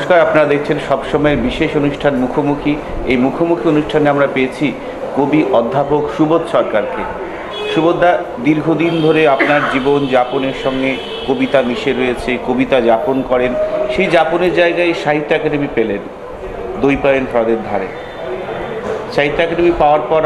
নমস্কার, আপনারা দেখছেন সবসময়ের বিশেষ অনুষ্ঠান মুখোমুখি। এই মুখোমুখি অনুষ্ঠানে আমরা পেয়েছি কবি অধ্যাপক সুবোধ সরকারকে। সুবোধদা দীর্ঘদিন ধরে আপনার জীবন যাপনের সঙ্গে কবিতা মিশে রয়েছে, কবিতা যাপন করেন। সেই যাপনের জায়গায় সাহিত্য একাডেমি পেলেন দইপাড়েন হ্রদের ধারে। সাহিত্য একাডেমি পাওয়ার পর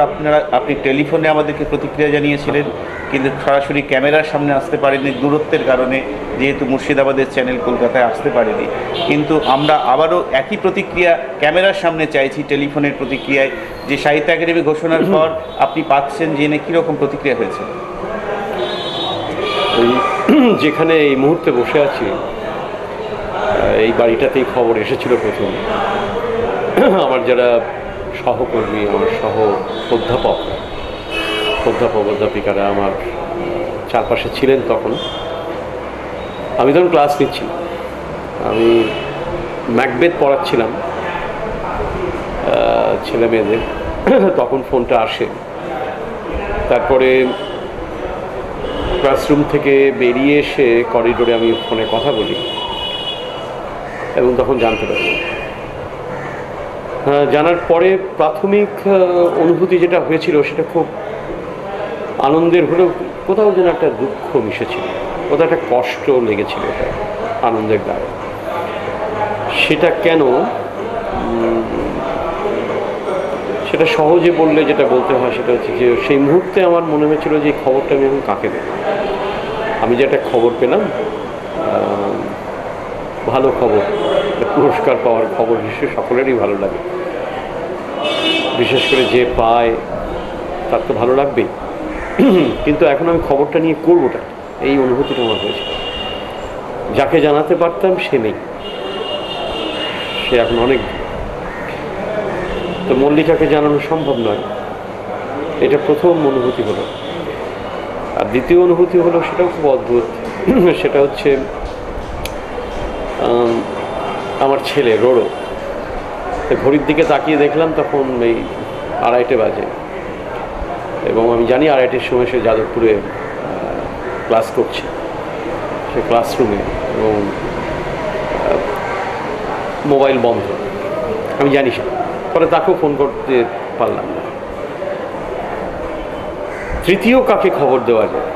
আপনি টেলিফোনে আমাদেরকে প্রতিক্রিয়া জানিয়েছিলেন, কিন্তু সরাসরি ক্যামেরার সামনে আসতে পারেননি দূরত্বের কারণে, যেহেতু মুর্শিদাবাদের চ্যানেল কলকাতায় আসতে পারেনি। কিন্তু আমরা আবারও একই প্রতিক্রিয়া ক্যামেরার সামনে চাইছি, টেলিফোনের প্রতিক্রিয়ায়, যে সাহিত্য একাডেমি ঘোষণার পর আপনি পাচ্ছেন জেনে কীরকম প্রতিক্রিয়া হয়েছে? যেখানে এই মুহূর্তে বসে আছি, এই বাড়িটাতেই খবর এসেছিল প্রথম। আমার যারা সহকর্মী, আমার অধ্যাপিকারা আমার চারপাশে ছিলেন তখন। আমি তখন ক্লাস নিচ্ছিলাম, আমি ম্যাকবেথ পড়াচ্ছিলাম ছেলে মেয়েদের। তখন ফোনটা আসে। তারপরে ক্লাসরুম থেকে বেরিয়ে এসে করিডোরে আমি ফোনে কথা বলি এবং তখন জানতে পারি। জানার পরে প্রাথমিক অনুভূতি যেটা হয়েছিল সেটা খুব আনন্দের হলেও কোথাও যেন একটা দুঃখ মিশেছিল, কোথাও একটা কষ্ট লেগেছিল, এটা আনন্দের গায়ে। সেটা কেন, সেটা সহজে বললে যেটা বলতে হয় সেটা হচ্ছে যে সেই মুহূর্তে আমার মনে হয়েছিল যে খবরটা আমি এখন কাকে দেব। আমি যে একটা খবর পেলাম, ভালো খবর, পুরস্কার পাওয়ার খবর নিশ্চয়ই সকলেরই ভালো লাগে, বিশেষ করে যে পায় তার তো ভালো লাগবেই। কিন্তু এখন আমি খবরটা নিয়ে করবোটা, এই অনুভূতিটা আমার হয়েছে। যাকে জানাতে পারতাম সে নেই, সে এখন অনেক, তো মল্লিকাকে জানানো সম্ভব নয়। এটা প্রথম অনুভূতি হলো। আর দ্বিতীয় অনুভূতি হলো, সেটাও খুব অদ্ভুত। সেটা হচ্ছে আমার ছেলে রোড়ো, ঘড়ির দিকে তাকিয়ে দেখলাম তখন এই 2:30 বাজে, এবং আমি জানি 2:30-এর সময় সে যাদবপুরে ক্লাস করছে, সে ক্লাসরুমে, এবং মোবাইল বন্ধ। আমি জানি সে, পরে তাকেও ফোন করতে পারলাম না। তৃতীয় কাকে খবর দেওয়া যায়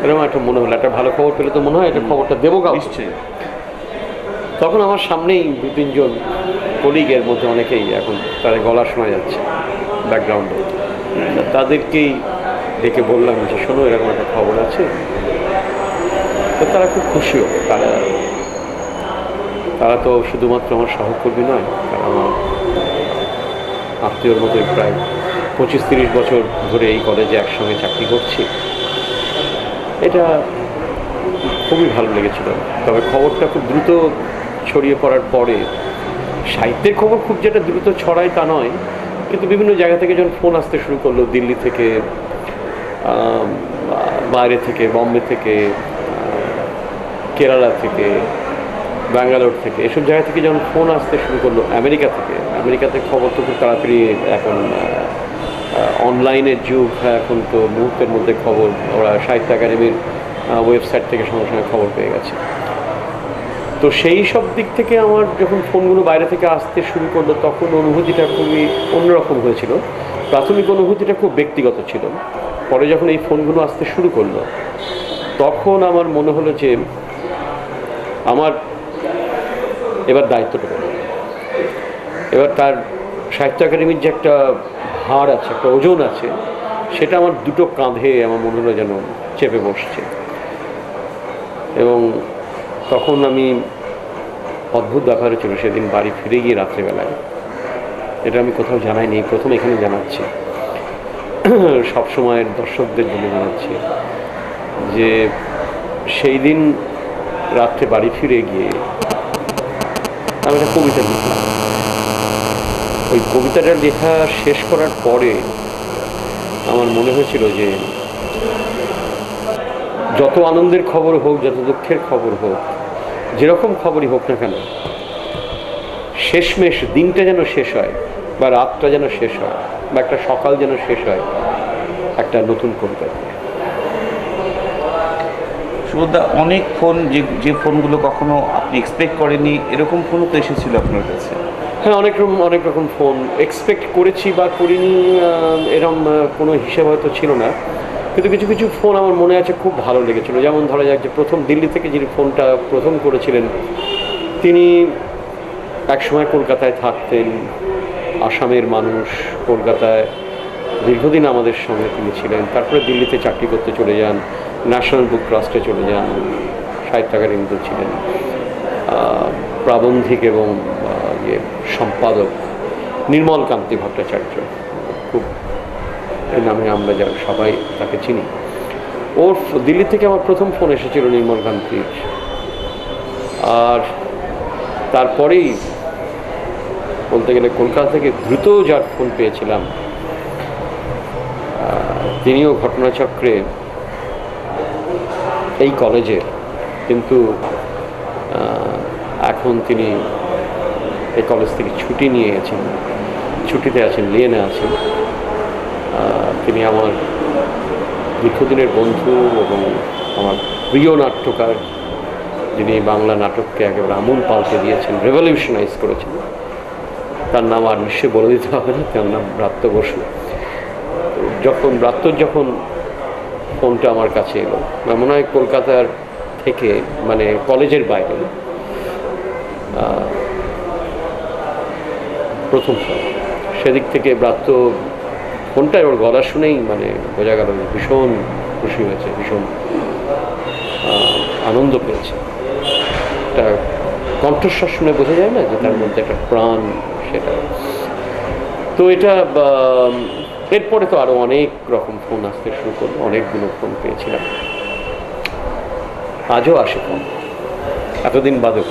এরকম একটা মনে হলো। একটা ভালো খবর পেলে তো মনে হয় এটা খবরটা দেবো কাউকে। নিশ্চয়ই। তখন আমার সামনেই 2-3 জন কলিগের মধ্যে অনেকেই এখন তাদের গলা শোনা যাচ্ছে ব্যাকগ্রাউন্ডে, তাদেরকেই ডেকে বললাম যে শোনো, এরকম একটা খবর আছে। তো তারা খুব খুশিও। তারা তো শুধুমাত্র আমার সহকর্মী নয়, তারা আমার আত্মীয়র মতো। প্রায় 25-30 বছর ধরে এই কলেজে একসঙ্গে চাকরি করছি। এটা খুবই ভালো লেগেছিল। তবে খবরটা খুব দ্রুত ছড়িয়ে পড়ার পরে, সাহিত্যের খবর খুব যেটা দ্রুত ছড়ায় তা নয়, কিন্তু বিভিন্ন জায়গা থেকে যখন ফোন আসতে শুরু করলো, দিল্লি থেকে, বাইরে থেকে, বম্বে থেকে, কেরালা থেকে, ব্যাঙ্গালোর থেকে, এসব জায়গা থেকে যখন ফোন আসতে শুরু করলো, আমেরিকাতে খবর তো খুব তাড়াতাড়ি, এখন অনলাইনের যুগ, এখন তো মুহূর্তের মধ্যে খবর, ওরা সাহিত্য একাডেমির ওয়েবসাইট থেকে সঙ্গে সঙ্গে খবর পেয়ে গেছে। তো সেই সব দিক থেকে আমার যখন ফোনগুলো বাইরে থেকে আসতে শুরু করলো, তখন অনুভূতিটা খুবই অন্যরকম হয়েছিল। প্রাথমিক অনুভূতিটা খুব ব্যক্তিগত ছিল। পরে যখন এই ফোনগুলো আসতে শুরু করলো, তখন আমার মনে হলো যে আমার এবার দায়িত্বটা বলো। এবার তার সাহিত্য একাডেমির যে একটা ভার আছে, একটা ওজন আছে, সেটা আমার দুটো কাঁধে আমার মনে হলো যেন চেপে বসছে। এবং তখন আমি, অদ্ভুত ব্যাপার ছিল, সেদিন বাড়ি ফিরে গিয়ে রাত্রেবেলায়, এটা আমি কোথাও জানাইনি, প্রথম এখানে জানাচ্ছি, সবসময়ের দর্শকদের জন্য জানাচ্ছি, যে সেই দিন রাত্রে বাড়ি ফিরে গিয়ে আমি একটা কবিতা লিখলাম। ওই কবিতাটা লেখা শেষ করার পরে আমার মনে হয়েছিল যে যত আনন্দের খবর হোক, যত দুঃখের খবর হোক, যেরকম খবরই হোক না কেন, শেষমেশ দিনটা যেন শেষ হয়, বা রাতটা যেন শেষ হয়, বা একটা সকাল যেন শেষ হয় একটা নতুন কবিতা দিয়ে। সুবোধদা, অনেক ফোন, যে ফোনগুলো কখনো আপনি এক্সপেক্ট করেননি, এরকম ফোনও তো এসেছিল আপনার কাছে। হ্যাঁ, অনেক রকম ফোন এক্সপেক্ট করেছি বা করিনি, এরম কোনো হিসেব হয়তো ছিল না। কিন্তু কিছু কিছু ফোন আমার মনে আছে খুব ভালো লেগেছিলো। যেমন ধরা যাক যে প্রথম দিল্লি থেকে যিনি ফোনটা প্রথম করেছিলেন, তিনি একসময় কলকাতায় থাকতেন, আসামের মানুষ, কলকাতায় দীর্ঘদিন আমাদের সঙ্গে তিনি ছিলেন। তারপরে দিল্লিতে চাকরি করতে চলে যান, ন্যাশনাল বুক ট্রাস্টে চলে যান, সাহিত্যাগারে কিন্তু ছিলেন, প্রাবন্ধিক এবং সম্পাদক নির্মল কান্তি ভট্টাচার্য, খুব এই নামে আমরা যারা সবাই তাকে চিনি। ওর দিল্লি থেকে আমার প্রথম ফোন এসেছিল নির্মল কান্তির। আর তারপরেই বলতে গেলে কলকাতা থেকে দ্রুত যার ফোন পেয়েছিলাম, তিনিও ঘটনাচক্রে এই কলেজে, কিন্তু এখন তিনি এই কলেজ থেকে ছুটি নিয়ে গেছেন, ছুটিতে আছেন, লিয়েনে আছেন। তিনি আমার দীর্ঘদিনের বন্ধু এবং আমার প্রিয় নাট্যকার, যিনি বাংলা নাটককে একেবারে আমূল পাল্টে দিয়েছেন, রেভলিউশনাইজ করেছেন। তার নাম আর নিশ্চয়ই বলে দিতে হবে না, তার নাম ব্রাত্য বসু। যখন ফোনটা আমার কাছে এলো, মনে হয় কলকাতার থেকে, মানে কলেজের বাইরে প্রথম ফোন, সেদিক থেকে ব্রাত্য ফোনটা ওর গলা শুনেই মানে বোঝা গেল ভীষণ খুশি হয়েছে, ভীষণ আনন্দ পেয়েছে। একটা কণ্ঠস্বর শুনে বোঝা যায় না যে তার মধ্যে একটা প্রাণ, সেটা। তো এটা এরপরে তো আরও অনেক রকম ফোন আসতে শুরু করলো, অনেকগুলো ফোন পেয়েছিলাম, আজও আসে ফোন এতদিন বাদেও।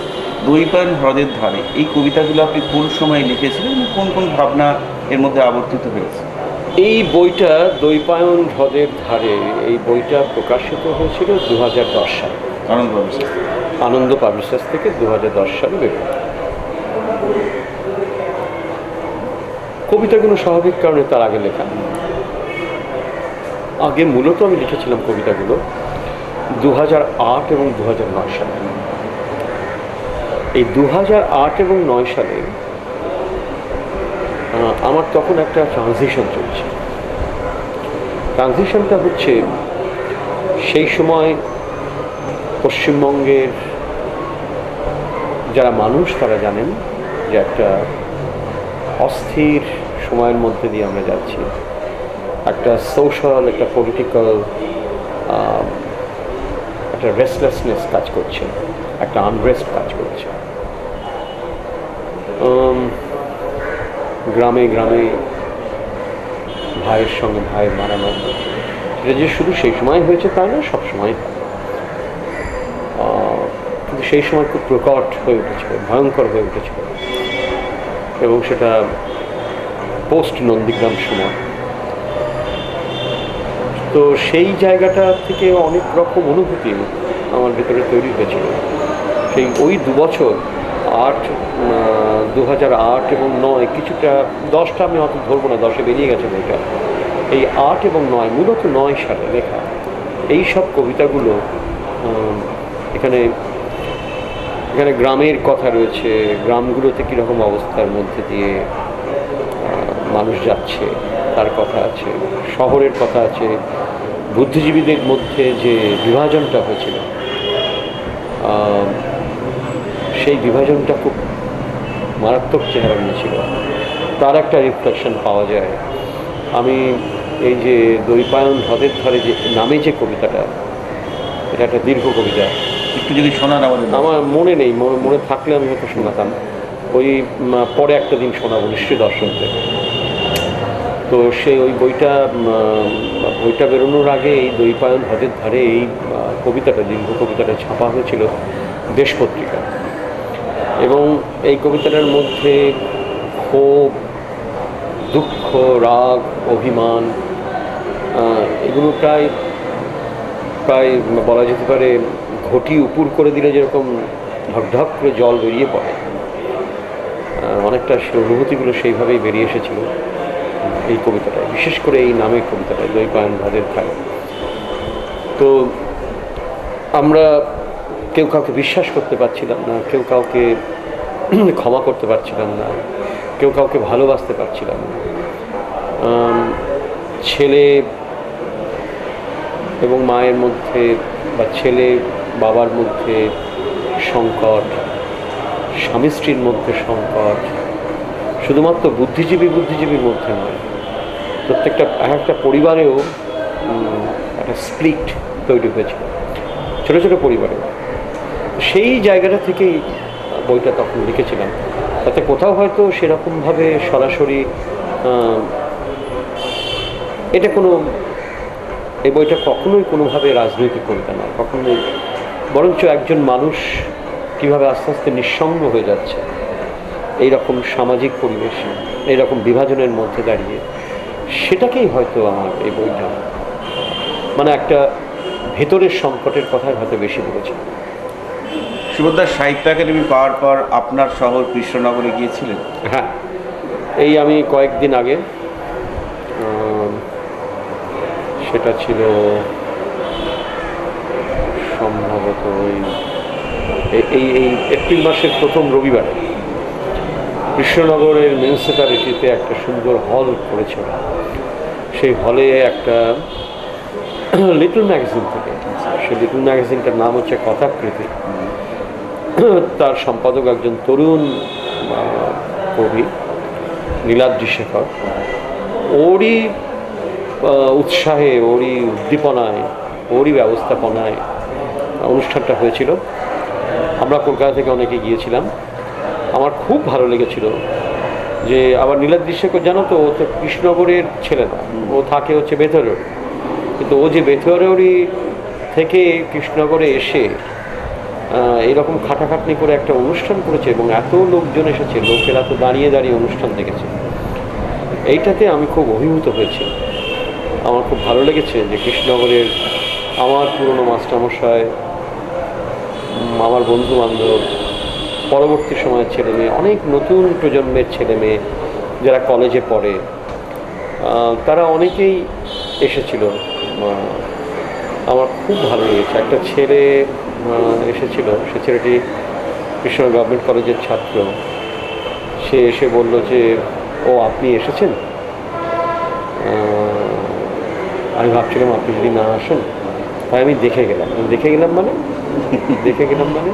দৈপায়ন হ্রদের ধারে, এই কবিতাগুলো আপনি কোন সময় লিখেছিলেন, কোন কোন ভাবনা এর মধ্যে আবর্তিত হয়েছে? এই বইটা দৈপায়ন হ্রদের ধারে, এই বইটা প্রকাশিত হয়েছিল 2010 সালে আনন্দ পাবলিশার্স থেকে 2010 সালে বেরোয়। কবিতাগুলো স্বাভাবিক কারণে তার আগে লেখা, আগে মূলত আমি লিখেছিলাম কবিতাগুলো 2008 এবং 2009 সালে। এই 2008 এবং 2009 সালে আমার তখন একটা ট্রানজিশন চলছে। ট্রানজিশনটা হচ্ছে, সেই সময় পশ্চিমবঙ্গের যারা মানুষ তারা জানেন যে একটা অস্থির সময়ের মধ্যে দিয়ে আমরা যাচ্ছি। একটা সোশ্যাল, একটা পলিটিক্যাল, একটা রেস্টলেসনেস কাজ করছে, একটা আনরেস্ট কাজ করছে। গ্রামে গ্রামে ভাইয়ের সঙ্গে ভাইয়ের মারানো, এটা যে শুধু সেই সময় হয়েছে তা না, সবসময়। কিন্তু সেই সময় খুব প্রকট হয়ে উঠেছিল, ভয়ঙ্কর হয়ে উঠেছিল, এবং সেটা পোস্ট নন্দীগ্রাম সময়। তো সেই জায়গাটা থেকে অনেক রকম অনুভূতি আমার ভেতরে তৈরি হয়েছিল। ওই 2 বছর, 2008 এবং 2009, কিছুটা 10টা আমি অত ধরবো না, 10-এ বেরিয়ে গেছে বইটা। এই 8 এবং 9, মূলত 9 সালে লেখা এই সব কবিতাগুলো, এখানে গ্রামের কথা রয়েছে, গ্রামগুলোতে কীরকম অবস্থার মধ্যে দিয়ে মানুষ যাচ্ছে তার কথা আছে, শহরের কথা আছে, বুদ্ধিজীবীদের মধ্যে যে বিভাজনটা হয়েছিল, সেই বিভাজনটা খুব মারাত্মক চেহারা নিয়েছিল, তার একটা রিফ্লেকশন পাওয়া যায়। আমি এই যে দৈপায়ন হ্রদের ধারে যে নামে যে কবিতাটা, এটা একটা দীর্ঘ কবিতা, একটু যদি শোনান আমাদের। আমার মনে নেই, মনে থাকলে আমি হয়তো শোনাতাম। ওই পরে একটা দিন শোনাবো নিশ্চয়ই দর্শকদের। তো ওই বইটা বেরোনোর আগে এই দৈপায়ন হ্রদের ধারে এই কবিতাটা, দীর্ঘ কবিতাটা ছাপা হয়েছিল দেশ পত্রিকা। এবং এই কবিতাটার মধ্যে ক্ষোভ, দুঃখ, রাগ, অভিমান, এগুলো প্রায় বলা যেতে পারে ঘটি উপুর করে দিলে যেরকম ঢকঢক করে জল বেরিয়ে পড়ে, অনেকটা সে অনুভূতিগুলো সেইভাবেই বেরিয়ে এসেছিল এই কবিতাটায়, বিশেষ করে এই নামের কবিতাটায়, দৈপায়ন হ্রদের ধারে। তো আমরা কেউ কাউকে বিশ্বাস করতে পারছিলাম না, কেউ কাউকে ক্ষমা করতে পারছিলাম না, কেউ কাউকে ভালোবাসতে পারছিলাম না। ছেলে এবং মায়ের মধ্যে বা ছেলে বাবার মধ্যে সংকট, স্বামী স্ত্রীর মধ্যে সংকট, শুধুমাত্র বুদ্ধিজীবীর মধ্যে নয়, প্রত্যেকটা একটা পরিবারেও একটা স্প্লিট তৈরি হয়েছিল, ছোটো ছোটো পরিবারে। সেই জায়গাটা থেকেই বইটা তখন লিখেছিলাম। তাতে কোথাও হয়তো সেরকমভাবে সরাসরি এটা কোনো, এই বইটা কখনোই কোনোভাবে রাজনৈতিক কবিতা না, কখনোই, বরঞ্চ একজন মানুষ কীভাবে আস্তে আস্তে নিঃসঙ্গ হয়ে যাচ্ছে এইরকম সামাজিক পরিবেশে, এইরকম বিভাজনের মধ্যে দাঁড়িয়ে, সেটাকেই হয়তো আমার এই বইটা মানে একটা ভেতরের সংকটের কথাই হয়তো বেশি বলেছে। সুবোধদা সাহিত্য একাডেমি পাওয়ার পর আপনার শহর কৃষ্ণনগরে গিয়েছিলেন? হ্যাঁ, এই আমি কয়েকদিন আগে, সেটা ছিল সম্ভবত এই এপ্রিল মাসের প্রথম রবিবারে কৃষ্ণনগরের মিউনিসিপ্যালিটিতে একটা সুন্দর হল করেছে। সেই হলে একটা লিটল ম্যাগাজিন থেকে, সেই লিটল ম্যাগাজিনটার নাম হচ্ছে কথাকৃতি। তার সম্পাদক একজন তরুণ কবি নীলাদ্রি শেখর। ওরই উৎসাহে, ওরই উদ্দীপনায়, ওরই ব্যবস্থাপনায় অনুষ্ঠানটা হয়েছিল। আমরা কলকাতা থেকে অনেকে গিয়েছিলাম। আমার খুব ভালো লেগেছিল যে আবার নীলাদ্রি শেখর, জানো তো, ও তো কৃষ্ণনগরের ছেলে না, ও থাকে হচ্ছে বেথরোড, কিন্তু ও যে বেথরোডি থেকে কৃষ্ণনগরে এসে এইরকম খাটাখাটনি করে একটা অনুষ্ঠান করেছে এবং এত লোকজন এসেছে, লোকেরা তো দাঁড়িয়ে দাঁড়িয়ে অনুষ্ঠান দেখেছে। এইটাতে আমি খুব অভিভূত হয়েছি। আমার খুব ভালো লেগেছে যে কৃষ্ণনগরের আমার পুরনো মাস্টারমশাই, আমার বন্ধু বান্ধব, পরবর্তী সময়ের ছেলে মেয়ে, অনেক নতুন প্রজন্মের ছেলে মেয়ে যারা কলেজে পড়ে, তারা অনেকেই এসেছিল। আমার খুব ভালো লেগেছে। একটা ছেলে এসেছিল, সে ছেলেটি কৃষ্ণ গভর্নমেন্ট কলেজের ছাত্র। সে এসে বলল যে, ও আপনি এসেছেন? আমি ভাবছিলাম আপনি যদি না আসেন, তাই আমি দেখে গেলাম মানে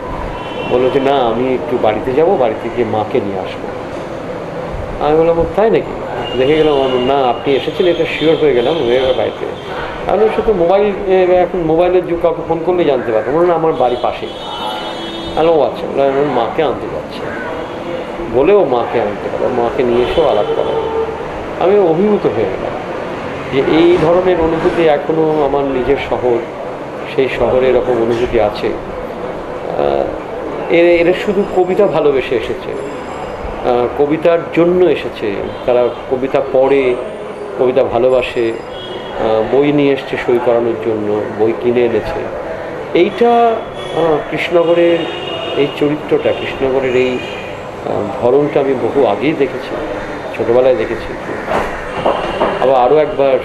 বললো যে না, আমি একটু বাড়িতে যাব, বাড়িতে গিয়ে মাকে নিয়ে আসবো। আমি বললাম তাই নাকি? দেখে গেলাম, না আপনি এসেছেন এটা শিওর হয়ে গেলাম বাড়িতে। তাহলে সে তো মোবাইল, এখন মোবাইলের যুগ, কাউকে ফোন করলেই জানতে পারতাম। বললাম আমার বাড়ি পাশেই। হ্যালো, আচ্ছা, আমি মাকে আনতে যাচ্ছি বলেও মাকে আনতে পারো, মাকে নিয়ে এসেও আলাপ করা। আমি অভিভূত হয়ে গেলাম যে এই ধরনের অনুভূতি এখনও আমার নিজের শহর, সেই শহরে এরকম অনুভূতি আছে। এরা শুধু কবিতা ভালোবেসে এসেছে, কবিতার জন্য এসেছে, তারা কবিতা পড়ে, কবিতা ভালোবাসে, বই নিয়ে এসছে সই করানোর জন্য, বই কিনে এনেছে। এইটা কৃষ্ণনগরের এই চরিত্রটা, কৃষ্ণনগরের এই ধরনটা আমি বহু আগেই দেখেছি, ছোটোবেলায় দেখেছি। আবার আরও একবার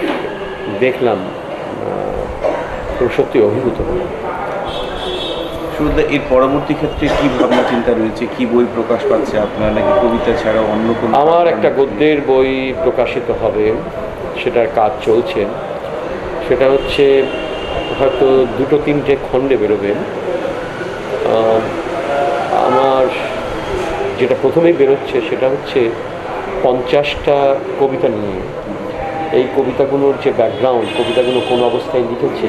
দেখলাম, সত্যি অভিভূত। শুধু এর পরবর্তী ক্ষেত্রে কি ভাবনা চিন্তা রয়েছে, কি বই প্রকাশ পাচ্ছে আপনার, নাকি কবিতা ছাড়াও অন্য কোনো? আমার একটা গদ্যের বই প্রকাশিত হবে, সেটার কাজ চলছে। সেটা হচ্ছে হয়তো 2-3টে খণ্ডে বেরোবে। আমার যেটা প্রথমেই বেরোচ্ছে সেটা হচ্ছে 50টা কবিতা নিয়ে। এই কবিতাগুলোর যে ব্যাকগ্রাউন্ড, কবিতাগুলো কোন অবস্থায় লিখেছি,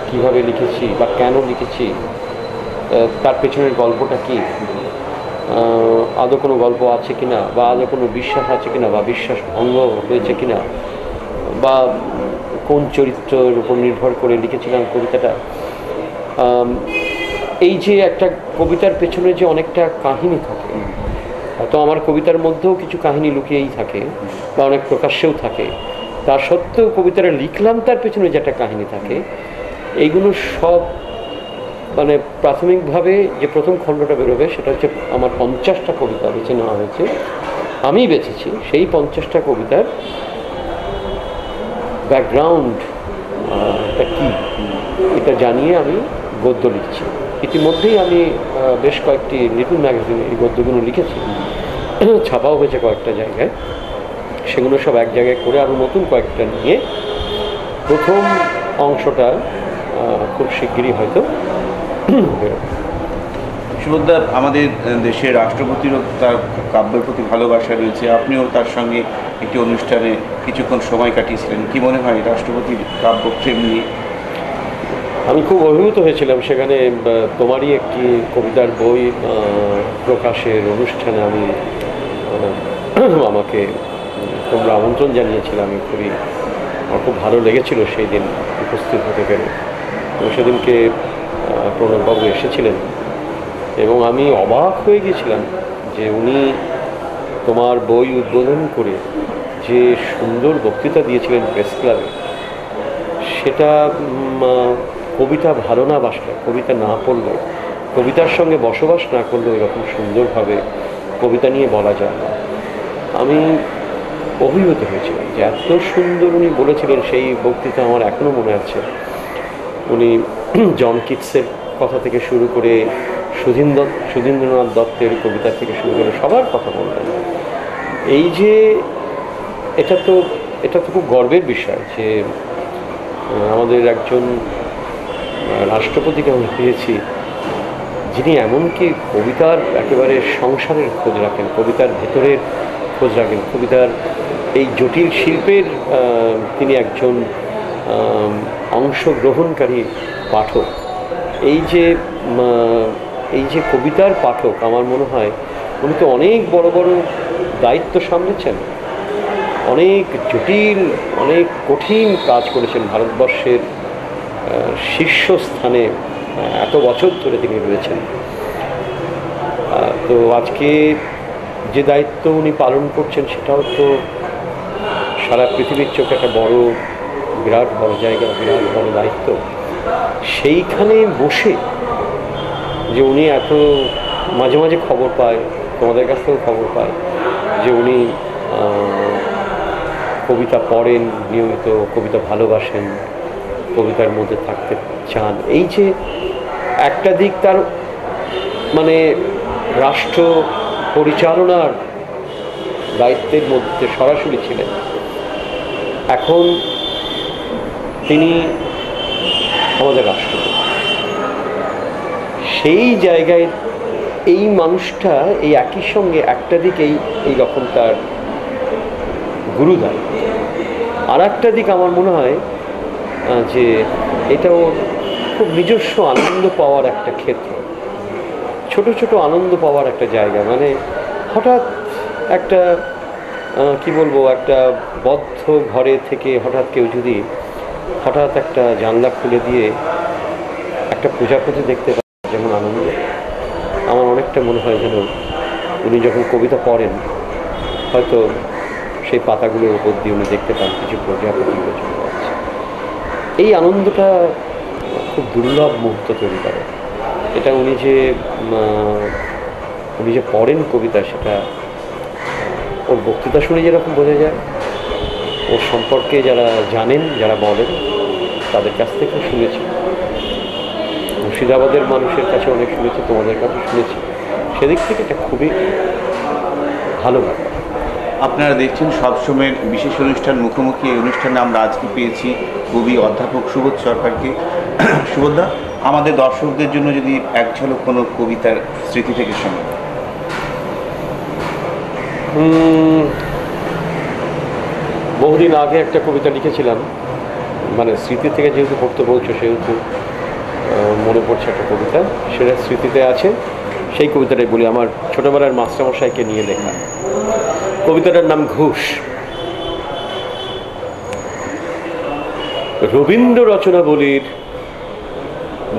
কীভাবে লিখেছি বা কেন লিখেছি, তার পেছনের গল্পটা কী, আদৌ কোনো গল্প আছে কিনা, বা আদৌ কোনো বিশ্বাস আছে কিনা, বা বিশ্বাস ভঙ্গ হয়েছে কিনা, বা কোন চরিত্রের উপর নির্ভর করে লিখেছিলাম কবিতাটা। এই যে একটা কবিতার পেছনে যে অনেকটা কাহিনী থাকে, হয়তো আমার কবিতার মধ্যেও কিছু কাহিনী লুকিয়েই থাকে বা অনেক প্রকাশ্যেও থাকে, তা সত্ত্বেও কবিতাটা লিখলাম তার পেছনে যে একটা কাহিনী থাকে, এইগুলো সব মানে প্রাথমিকভাবে যে প্রথম খণ্ডটা বেরোবে সেটা হচ্ছে আমার 50টা কবিতা বেছে নেওয়া হয়েছে, আমি বেছেছি। সেই 50টা কবিতার ব্যাকগ্রাউন্ড কী, এটা জানিয়ে আমি গদ্য লিখছি। ইতিমধ্যেই আমি বেশ কয়েকটি লিটল ম্যাগাজিনে এই গদ্যগুলো লিখেছি, ছাপাও হয়েছে কয়েকটা জায়গায়। সেগুলো সব এক জায়গায় করে আরও নতুন কয়েকটা নিয়ে প্রথম অংশটা খুব শিগগিরই হয়তো বেরোবে। সুবোধদা, আমাদের দেশের রাষ্ট্রপতিরও তার কাব্যের প্রতি ভালোবাসা রয়েছে, আপনিও তার সঙ্গে একটি অনুষ্ঠানে কিছুক্ষণ সময় কাটিয়েছিলেন। কি মনে হয় রাষ্ট্রপতির কাব্যপ্রেম নিয়ে? আমি খুব অভিভূত হয়েছিলাম সেখানে। তোমারই একটি কবিতার বই প্রকাশের অনুষ্ঠানে আমাকে তোমরা আমন্ত্রণ জানিয়েছিলাম। আমার খুব ভালো লেগেছিল সেই দিন উপস্থিত হতে পেরে। এবং সেদিনকে প্রণববাবু এসেছিলেন এবং আমি অবাক হয়ে গিয়েছিলাম যে উনি তোমার বই উদ্বোধন করে যে সুন্দর বক্তৃতা দিয়েছিলেন প্রেস ক্লাবে, সেটা কবিতা ভালো না বাসলে, কবিতা না পড়লে, কবিতার সঙ্গে বসবাস না করলে এরকম সুন্দরভাবে কবিতা নিয়ে বলা যায় না। আমি অভিভূত হয়েছিলাম যে এত সুন্দর উনি বলেছিলেন। সেই বক্তৃতা আমার এখনও মনে আছে। উনি জন কিটসের কথা থেকে শুরু করে সুধীন্দ্রনাথ দত্তের কবিতা থেকে শুরু করে সবার কথা বললেন। এই যে এটা তো খুব গর্বের বিষয় যে আমাদের একজন রাষ্ট্রপতিকে আমরা পেয়েছি যিনি এমনকি কবিতার একেবারে সংসারের খোঁজ রাখেন, কবিতার ভেতরের খোঁজ রাখেন, কবিতার এই জটিল শিল্পের তিনি একজন অংশগ্রহণকারী পাঠক। এই যে কবিতার পাঠক, আমার মনে হয় উনি তো অনেক বড় বড় দায়িত্ব সামলেছেন, অনেক জটিল, অনেক কঠিন কাজ করেছেন। ভারতবর্ষের শীর্ষস্থানে এত বছর ধরে তিনি রয়েছেন। তো আজকে যে দায়িত্ব উনি পালন করছেন সেটাও তো সারা পৃথিবীর চোখে একটা বিরাট বড় জায়গা, বিরাট বড় দায়িত্ব। সেইখানে বসে যে উনি এত মাঝে মাঝে খবর পায়, তোমাদের কাছ থেকেও খবর পায় যে উনি কবিতা পড়েন নিয়মিত, কবিতা ভালোবাসেন, কবিতার মধ্যে থাকতে চান। এই যে একটা দিক তার মানে রাষ্ট্র পরিচালনার দায়িত্বের মধ্যে সরাসরি ছিলেন, এখন তিনি আমাদের রাষ্ট্রপতি। সেই জায়গায় এই মানুষটা এই একই সঙ্গে একটা দিক এই রকম তার গুরুদায়, আর একটা দিক আমার মনে হয় যে এটাও খুব নিজস্ব আনন্দ পাওয়ার একটা ক্ষেত্র, ছোট ছোট আনন্দ পাওয়ার একটা জায়গা। মানে হঠাৎ একটা কি বলবো, একটা বদ্ধ ঘরে থেকে হঠাৎ কেউ যদি হঠাৎ একটা জানলা খুলে দিয়ে একটা প্রজাপতি দেখতে পায়, যেমন আনন্দ, আমার অনেকটা মনে হয় যেন উনি যখন কবিতা পড়েন হয়তো সেই পাতাগুলোর উপর দিয়ে উনি দেখতে পান কিছু প্রজাপতিগুলো চলে যাচ্ছে। এই আনন্দটা খুব দুর্লভ মুহূর্ত তৈরি করে। এটা উনি যে পড়েন কবিতা, সেটা ওর বক্তৃতা শুনে যেরকম বোঝা যায়, ওর সম্পর্কে যারা জানেন, যারা বলেন, তাদের কাছ থেকে শুনেছি, মুর্শিদাবাদের মানুষের কাছে অনেক শুনেছি, তোমাদের কাছে শুনেছি। সেদিক থেকে এটা খুবই ভালো ব্যাপার। আপনারা দেখছেন সবসময় বিশেষ অনুষ্ঠান মুখোমুখি। এই অনুষ্ঠানে আমরা আজকে পেয়েছি কবি অধ্যাপক সুবোধ সরকারকে। সুবোধদা, আমাদের দর্শকদের জন্য যদি এক ঝলক কোনো কবিতার স্মৃতি থেকে শোনেন। বহুদিন আগে একটা কবিতা লিখেছিলাম, মানে স্মৃতি থেকে যেহেতু পড়তে বলছো সেহেতু মনে পড়ছে একটা কবিতা, সেটা স্মৃতিতে আছে। সেই কবিতাটাই বলি, আমার ছোটোবেলার মাস্টারমশাইকে নিয়ে লেখা। কবিতাটার নাম ঘুষ। রবীন্দ্র রচনাবলীর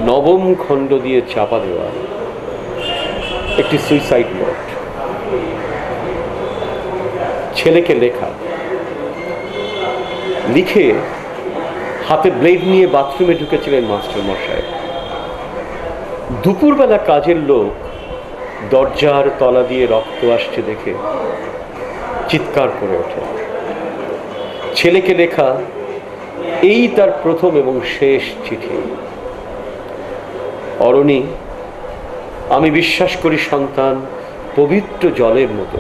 নবম খণ্ড দিয়ে চাপা দেওয়া একটি সুইসাইড নোট, ছেলেকে লেখা, লিখে হাতে ব্লেড নিয়ে বাথরুমে ঢুকেছিলেন মাস্টারমশাই। দুপুরবেলা কাজের লোক দরজার তলা দিয়ে রক্ত আসছে দেখে চিৎকার করে ওঠে। ছেলেকে লেখা এই তার প্রথম এবং শেষ চিঠি। অরণি, আমি বিশ্বাস করি সন্তান পবিত্র জলের মতো।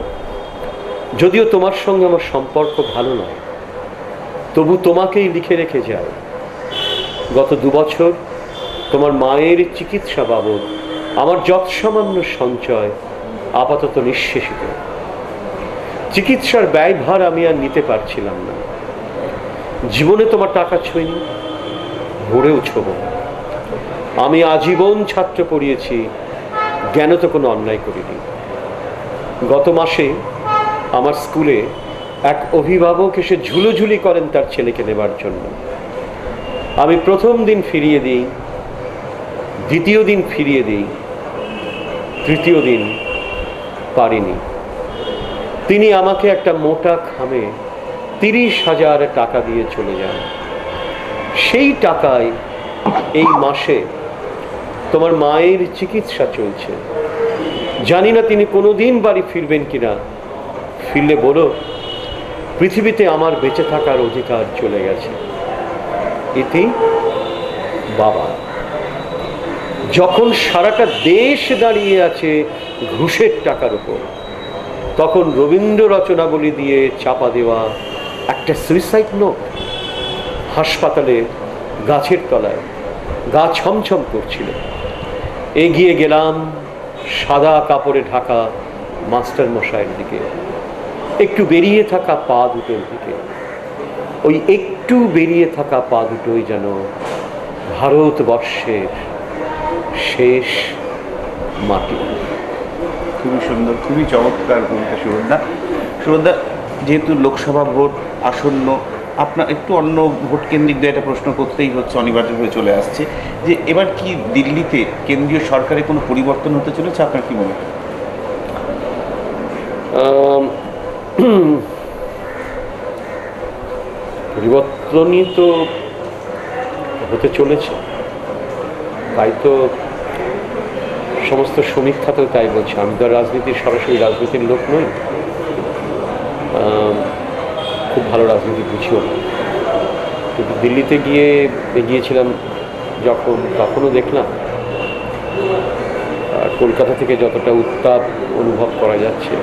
যদিও তোমার সঙ্গে আমার সম্পর্ক ভালো নয়, তবু তোমাকেই লিখে রেখে যাও। গত 2 বছর তোমার মায়ের চিকিৎসা বাবদ আমার যৎসামান্য সঞ্চয় আপাতত নিঃশেষিত। চিকিৎসার ব্যয়ভার আমি আর নিতে পারছিলাম না। জীবনে তোমার টাকা ছুঁইনি, ভরেও ছোব না। আমি আজীবন ছাত্র পড়িয়েছি, জ্ঞান তো কোনো অন্যায় করিনি। গত মাসে আমার স্কুলে এক অভিভাবক এসে ঝুলোঝুলি করেন তার ছেলেকে নেবার জন্য। আমি প্রথম দিন ফিরিয়ে দিই, দ্বিতীয় দিন ফিরিয়ে দিই, তৃতীয় দিন পারিনি। তিনি আমাকে একটা মোটা খামে 30,000 টাকা দিয়ে চলে যান। সেই টাকায় এই মাসে তোমার মায়ের চিকিৎসা চলছে। জানি না তিনি কোনোদিন বাড়ি ফিরবেন কিনা। ফিরলে বলো, পৃথিবীতে আমার বেঁচে থাকার অধিকার চলে গেছে। ইতি বাবা। যখন সারাটা দেশ দাঁড়িয়ে আছে ঘুষের টাকার উপর, তখন রবীন্দ্র রচনাবলী দিয়ে চাপা দেওয়া একটা সুইসাইড নোট হাসপাতালে গাছের তলায় গা ছমছম করছিল। এগিয়ে গেলাম সাদা কাপড়ে ঢাকা মাস্টার মশাইয়ের দিকে, একটু বেরিয়ে থাকা পা দুটোর দিকে। ওই একটু বেরিয়ে থাকা পা দুটোই যেন ভারতবর্ষের শেষ মাটি। খুবই সুন্দর, খুবই চমৎকার কবিতা সুরদা। সুরদা, যেহেতু লোকসভা ভোট আসন্ন, আপনার একটু অন্য ভোট কেন্দ্রিক দিয়ে একটা প্রশ্ন করতেই হচ্ছে, অনিবার্যভাবে চলে আসছে, যে এবার কি দিল্লিতে কেন্দ্রীয় সরকারে কোনো পরিবর্তন হতে চলেছে? আপনার কি মনে হয়? পরিবর্তনই তো হতে চলেছে, তাই তো সমস্ত সমীক্ষাতেও তাই বলছে। আমি তো রাজনীতির সরাসরি রাজনীতির লোক নই, খুব ভালো রাজনীতি বুঝিও না, কিন্তু দিল্লিতে গিয়েছিলাম যখন, তখনও দেখলাম কলকাতা থেকে যতটা উত্তাপ অনুভব করা যাচ্ছে,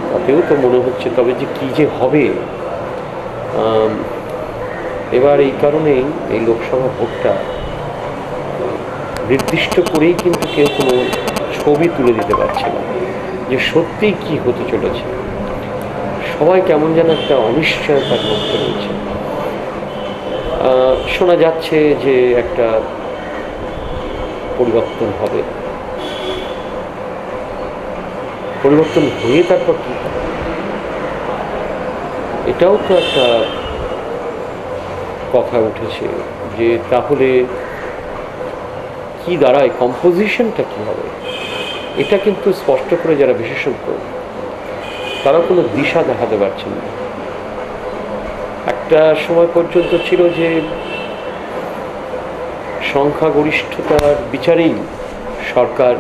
তাতেও তো মনে হচ্ছে তবে যে কী যে হবে। এবার এই কারণেই এই লোকসভা ভোটটা নির্দিষ্ট করেই কিন্তু কেউ কোনো ছবি তুলে দিতে পারছে না যে সত্যিই কী হতে চলেছে। সবাই কেমন যেন একটা অনিশ্চয়তার মধ্যে রয়েছে। শোনা যাচ্ছে যে একটা পরিবর্তন হবে, পরিবর্তন হয়ে তারপর কি হবে, এটাও তো একটা কথা উঠেছে যে তাহলে কি দাঁড়ায়, কম্পোজিশনটা কী হবে। এটা কিন্তু স্পষ্ট করে যারা বিশেষজ্ঞ তারা কোনো দিশা দেখাতে পারছেন না। একটা সময় পর্যন্ত ছিল যে সংখ্যাগরিষ্ঠতার বিচারেই সরকার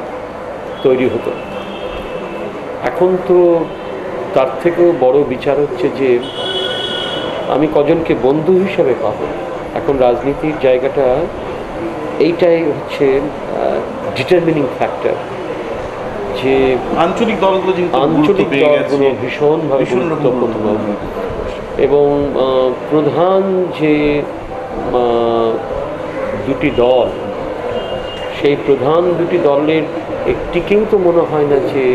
তৈরি হতো। এখন তো তার থেকেও বড় বিচার হচ্ছে যে আমি কজনকে বন্ধু হিসেবে পাবো। এখন রাজনীতির জায়গাটা এইটাই হচ্ছে ডিটারমিনিং ফ্যাক্টর, যে আঞ্চলিক দলগুলো ভীষণভাবে গুরুত্বপূর্ণ, এবং প্রধান যে দুটি দল, সেই প্রধান দুটি দলের একটিকেও তো মনে হয় না যে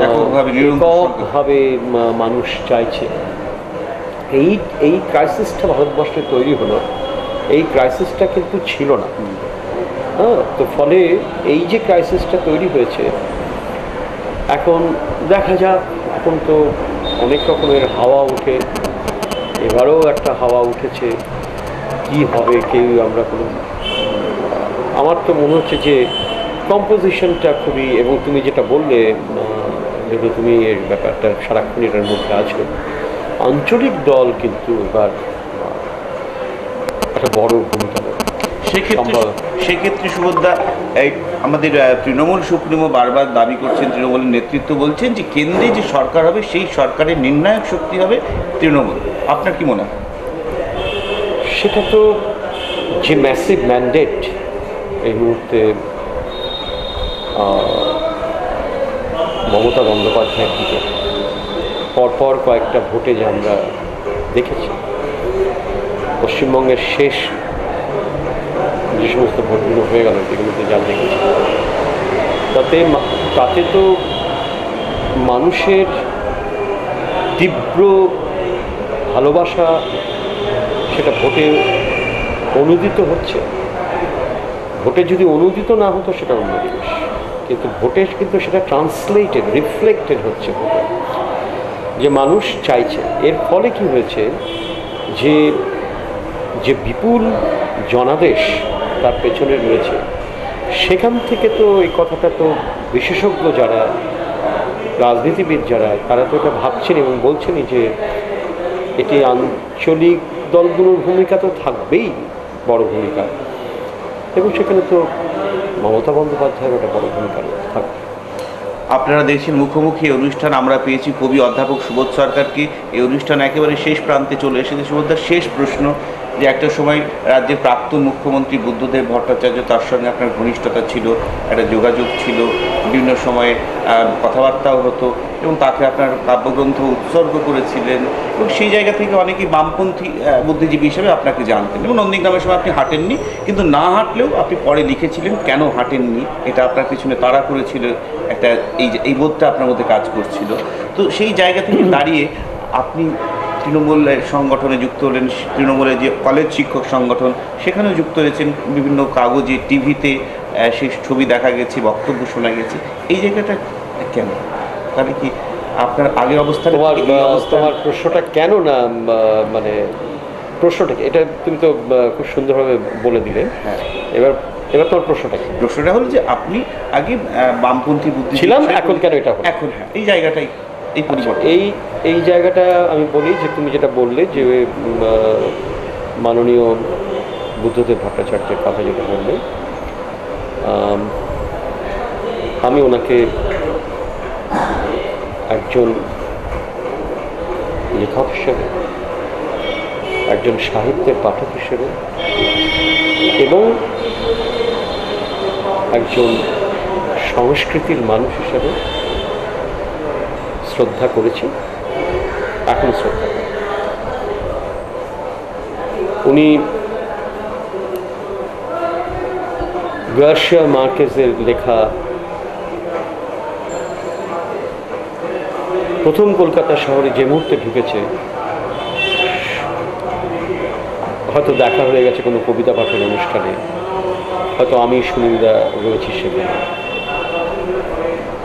এককভাবে মানুষ চাইছে। এই ক্রাইসিসটা ভারতবর্ষে তৈরি হলো, এই ক্রাইসিসটা কিন্তু ছিল না। হ্যাঁ, তো ফলে এই যে ক্রাইসিসটা তৈরি হয়েছে, এখন দেখা যাক। এখন তো অনেক রকমের হাওয়া ওঠে, এবারেও একটা হাওয়া উঠেছে, কি হবে কেউ আমরা কোনো, আমার তো মনে হচ্ছে যে কম্পোজিশনটা খুবই, এবং তুমি যেটা বললে, যেহেতু তুমি এর ব্যাপারটা সারাক্ষণ এটার মধ্যে আছো, আঞ্চলিক দল কিন্তু এবার একটা বড় ভূমিকা নেবে। সেক্ষেত্রে সুভদ্রা, আমাদের তৃণমূল সুপ্রিমো বারবার দাবি করছেন, তৃণমূলের নেতৃত্ব বলছেন যে কেন্দ্রে যে সরকার হবে সেই সরকারের নির্ণায়ক শক্তি হবে তৃণমূল। আপনার কি মনে হয়? সেটা তো যে ম্যাসিভ ম্যান্ডেট এই মুহূর্তে মমতা বন্দ্যোপাধ্যায়ের দিকে পরপর কয়েকটা ভোটে যে আমরা দেখেছি, পশ্চিমবঙ্গের শেষ যে সমস্ত ভোটগুলো হয়ে গেল সেগুলোতে যা দেখেছি, তাতে তো মানুষের তীব্র ভালোবাসা সেটা ভোটে অনুদিত হচ্ছে। ভোটে যদি অনুদিত না হতো সেটা অন্য জিনিস, কিন্তু ভোটে কিন্তু সেটা ট্রান্সলেটেড, রিফ্লেক্টেড হচ্ছে ভোটে, যে মানুষ চাইছে। এর ফলে কি হয়েছে, যে যে বিপুল জনাদেশ তার পেছনে রয়েছে, সেখান থেকে তো এই কথাটা তো বিশেষজ্ঞ যারা, রাজনীতিবিদ যারা, তারা তো এটা ভাবছেন এবং বলছেনই যে এটি আঞ্চলিক দলগুলোর ভূমিকা তো থাকবেই, বড় ভূমিকা, এবং সেখানে তো মমতা বন্দ্যোপাধ্যায়ের একটা বড় ভূমিকা থাকবে। আপনারা দেখছেন মুখোমুখি অনুষ্ঠান, আমরা পেয়েছি কবি অধ্যাপক সুবোধ সরকারকে। এই অনুষ্ঠান একেবারে শেষ প্রান্তে চলে এসেছে। সুবোধদার, শেষ প্রশ্ন, যে একটা সময় রাজ্যের প্রাক্তন মুখ্যমন্ত্রী বুদ্ধদেব ভট্টাচার্য, তার সঙ্গে আপনার ঘনিষ্ঠতা ছিল, একটা যোগাযোগ ছিল, বিভিন্ন সময়ে কথাবার্তাও হতো এবং তাকে আপনার কাব্যগ্রন্থ উৎসর্গ করেছিলেন, এবং সেই জায়গা থেকে অনেকেই বামপন্থী বুদ্ধিজীবী হিসেবে আপনাকে জানতেন, এবং নন্দীগ্রামের সময় আপনি হাঁটেননি, কিন্তু না হাঁটলেও আপনি পরে লিখেছিলেন কেন হাঁটেননি, এটা আপনার পিছনে তাড়া করেছিল, একটা এই বোধটা আপনার মধ্যে কাজ করছিল। তো সেই জায়গা থেকে দাঁড়িয়ে আপনি তৃণমূলের সংগঠনে যুক্ত হলেন, তৃণমূলের যে কলেজ শিক্ষক সংগঠন সেখানেও যুক্ত হয়েছেন, বিভিন্ন কাগজে, টিভিতে সেই ছবি দেখা গেছে, বক্তব্য শোনা গেছে। এই জায়গাটা কেন, তাহলে কি আপনার আগের অবস্থান? তোমার প্রশ্নটা কেন না, মানে প্রশ্নটা এটা তুমি তো খুব সুন্দরভাবে বলে দিলে। হ্যাঁ, এবার তোমার প্রশ্নটা কি? প্রশ্নটা হলো যে আপনি আগে বামপন্থী বুদ্ধি ছিলাম, এখন কেন এটা হলো? এখন হ্যাঁ, এই জায়গাটাই, এই পরিবর্তন, এই জায়গাটা আমি বলি যে তুমি যেটা বললে যে মাননীয় বুদ্ধদেব ভট্টাচার্যের কথা যেটা বললে, আমি ওনাকে একজন লেখক হিসেবে, একজন সাহিত্যের পাঠক হিসেবে এবং একজন সংস্কৃতির মানুষ হিসেবে শ্রদ্ধা করেছি, এখন শ্রদ্ধা করি। উনি গার্সিয়া মার্কেজের লেখা প্রথম কলকাতা শহরে যে মুহূর্তে ঢুকেছে, হয়তো দেখা হয়ে গেছে কোনো কবিতা পাঠের অনুষ্ঠানে, হয়তো আমি সুনীলদা রয়েছি সেখানে,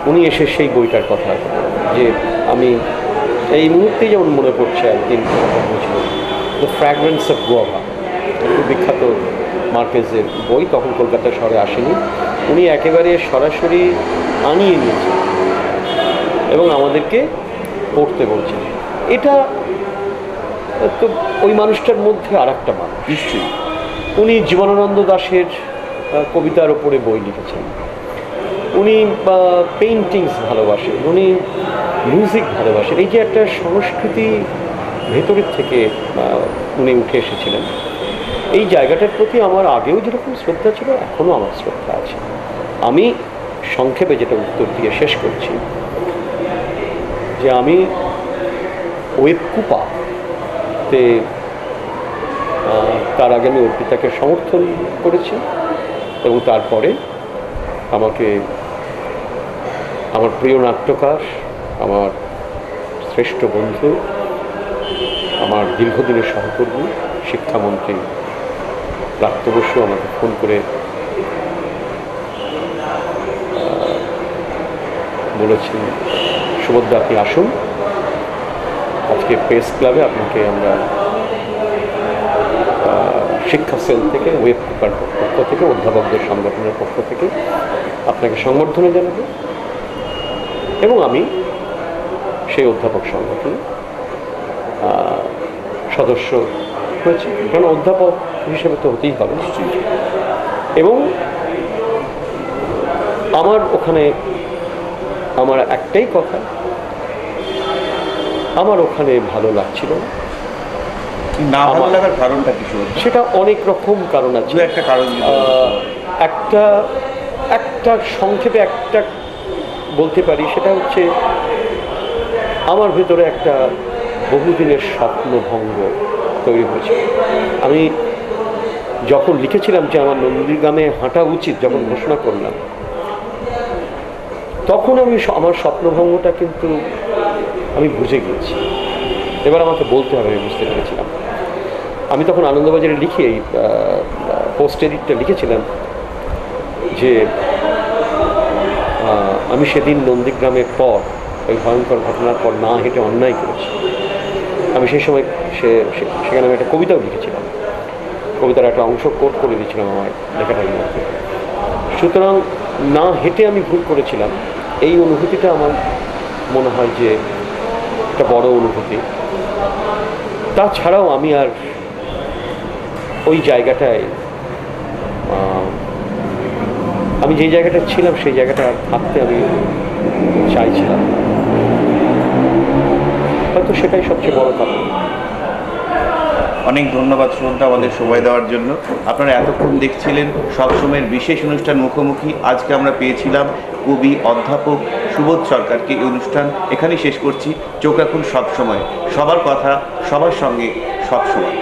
উনি এসে সেই বইটার কথা, যে আমি এই মুহূর্তেই যেমন মনে পড়ছে একদিন বলছিল দ্য ফ্র্যাগরেন্স অফ গোয়াভা, খুব বিখ্যাত মার্কেজের বই, তখন কলকাতা শহরে আসেনি, উনি একেবারে সরাসরি আনিয়ে নিয়েছেন এবং আমাদেরকে পড়তে বলছেন। এটা তো ওই মানুষটার মধ্যে আর একটা মানুষ নিশ্চয়ই। উনি জীবনানন্দ দাশের কবিতার ওপরে বই লিখেছেন, উনি পেইন্টিংস ভালোবাসেন, উনি মিউজিক ভালোবাসেন। এই যে একটা সংস্কৃতি ভেতরের থেকে উনি উঠে এসেছিলেন, এই জায়গাটার প্রতি আমার আগেও যেরকম শ্রদ্ধা ছিল, এখনও আমার শ্রদ্ধা আছে। আমি সংক্ষেপে যেটা উত্তর দিয়ে শেষ করছি, যে আমি ওয়েবকুপাতে তার আগে আমি অর্পিতাকে সমর্থন করেছি, এবং তারপরে আমাকে আমার প্রিয় নাট্যকার, আমার শ্রেষ্ঠ বন্ধু, আমার দীর্ঘদিনের সহকর্মী শিক্ষামন্ত্রী প্রাপ্ত বসু আমাকে ফোন করে বলেছেন, সুবোধদা আপনি আসুন, আজকে প্রেস ক্লাবে আপনাকে আমরা শিক্ষা সেল থেকে, ওয়েব কুপার পক্ষ থেকে, অধ্যাপকদের সংগঠনের পক্ষ থেকে আপনাকে সংবর্ধনা জানাবো। এবং আমি সেই অধ্যাপক সংগঠনে সদস্য হয়েছি, কারণ অধ্যাপক হিসেবে তো হতেই হবে। এবং আমার ওখানে আমার একটাই কথা, আমার ওখানে ভালো লাগছিল না, ভালো লাগার কারণটা কি? সেটা অনেক রকম কারণ আছে। একটা কারণ একটা একটা সংক্ষেপে একটা বলতে পারি, সেটা হচ্ছে আমার ভেতরে একটা বহুদিনের স্বপ্নভঙ্গ তৈরি হয়েছে। আমি যখন লিখেছিলাম যে আমার নন্দীগ্রামে হাঁটা উচিত, যখন ঘোষণা করলাম, তখন আমি আমার স্বপ্নভঙ্গটা কিন্তু আমি বুঝে গিয়েছি। এবার আমাকে বলতে হবে, আমি বুঝতে পেরেছিলাম। আমি তখন আনন্দবাজারে লিখে এই পোস্ট এডিটটা লিখেছিলাম যে আমি সেদিন নন্দীগ্রামের পর, ওই ভয়ঙ্কর ঘটনার পর না হেঁটে অন্যায় করেছি। আমি সেই সময় সেখানে আমি একটা কবিতাও লিখেছিলাম, কবিতার একটা অংশ কোট করে দিয়েছিলাম আমার লেখাটার মধ্যে। সুতরাং না হেঁটে আমি ভুল করেছিলাম, এই অনুভূতিটা আমার মনে হয় যে একটা বড় অনুভূতি। তাছাড়াও আমি আর ওই জায়গাটায়, আমি যে জায়গাটা ছিলাম সেই জায়গাটা থাকতে আমি চাইছিলাম। হয়তো সেটাই সবচেয়ে বড় কারণ। অনেক ধন্যবাদ সুবোধদা আমাদের সময় দেওয়ার জন্য। আপনারা এতক্ষণ দেখছিলেন সবসময়ের বিশেষ অনুষ্ঠান মুখোমুখি। আজকে আমরা পেয়েছিলাম কবি অধ্যাপক সুবোধ সরকারকে। এই অনুষ্ঠান এখানেই শেষ করছি। চোখ রাখুন সবসময়, সবার কথা সবার সঙ্গে সবসময়।